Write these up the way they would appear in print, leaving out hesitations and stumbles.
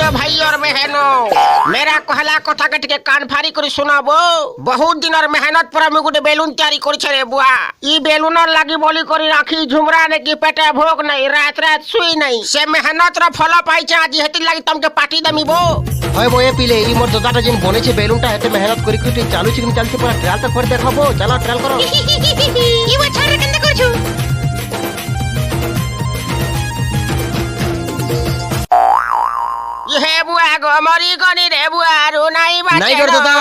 प्रिय भाई और बहनों, मेरा कहला कथा के टिके कान फारी कर सुनाबो। बहुत दिन और मेहनत पर আমি গুটে বেলুন তৈরি করছে রে বুয়া। ই বেলুনর লাগি বলি করি রাখি ঝুমরা নাকি পেটে ভোগ নাই, রাত রাত শুই নাই। সে মেহনত র ফল পাইছে আজি হেতি লাগি তমকে পার্টি দেমিবো। হয় বয়ে পিলে ই মোর দাদাটা যেন বনেছে বেলুনটা এতে মেহনত করি করি চালু চিকন চালছে পুরা ট্রায়াল তো করে দেখাবো। চলো ট্রায়াল করো। ই বছর কেন করছো? হে বুয়া গো মরি গনি রে বুয়া আর নাই বাঁচে। নাই গর দাদা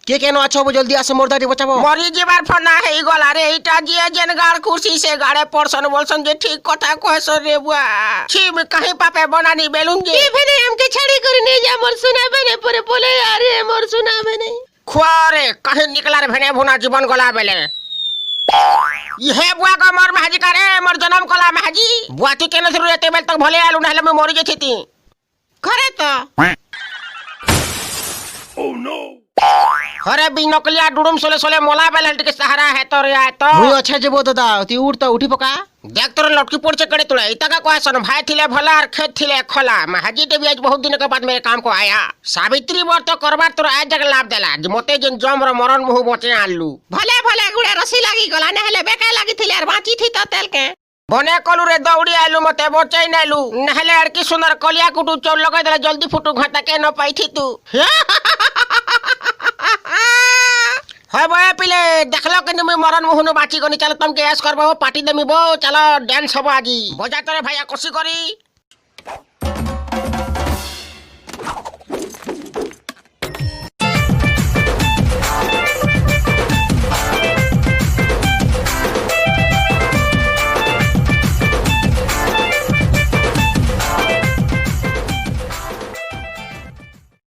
কে কেন আছো জলদি আসো মোর দাদি বাঁচাবো। মরি যাবার ফনা হেই গলা রে। এইটা জিয়ে যেন গাড় খুশি সে গাড়ে পড়ছন বলছন যে ঠিক কথা কইছ রে বুয়া। ছিম কাহি পাপে বনানি বেলুন যে এখানে আমকে ছাড়ি করে নিয়ে যা, মোর শোনাবে না পরে বলে আরে মোর শোনাবে না। খুয়ারে কাহি নিকলার ভেনে ভুনা জীবন গলা বেলে। ইহে বুয়া গো মোর মাঝি কারে মোর জনম কলা মাঝি। বুয়া তুই কেন ধরে এতে বেল তক ভলে আলু নাহলে আমি মরি যেতি। ঘরে তো ঘরে বি নকলিয়া ডুডুম সোলে সোলে মোলা বেলে টিকে সাহারা है तो रे तो মুই আছে যে বো দাদা তুই উঠ তো উঠি পকা। দেখ তোর লটকি পড়ছে करे तुले इतका कहसन भाई थिले भला और खेत थिले खोला। महाजी टे भी आज बहुत दिन के बाद मेरे काम को आया। सावित्री व्रत तो करबार तोर आज जग लाभ देला जे मते जन जम र मरण मुह बचे आलू। भले भले गुड़े रसी लागी गला नहले बेका लागी थिले और बाची थी तो तेल के बने कलू रे दौड़ी आलू मते बचाई नालू। नहले अड़की सुंदर कलिया कुटू चोल लगा दे जल्दी फुटू घाटा के न पाई थी तू। হয় বয়ে পিলে দেখলো কিন্তু মুই মরণ মুহূর্ত বাঁচি গনি। চলো তুমি এস করবো পার্টি দেমিবো। চলো ড্যান্স হবো আজি। বজা তোরে ভাইয়া কষি করি।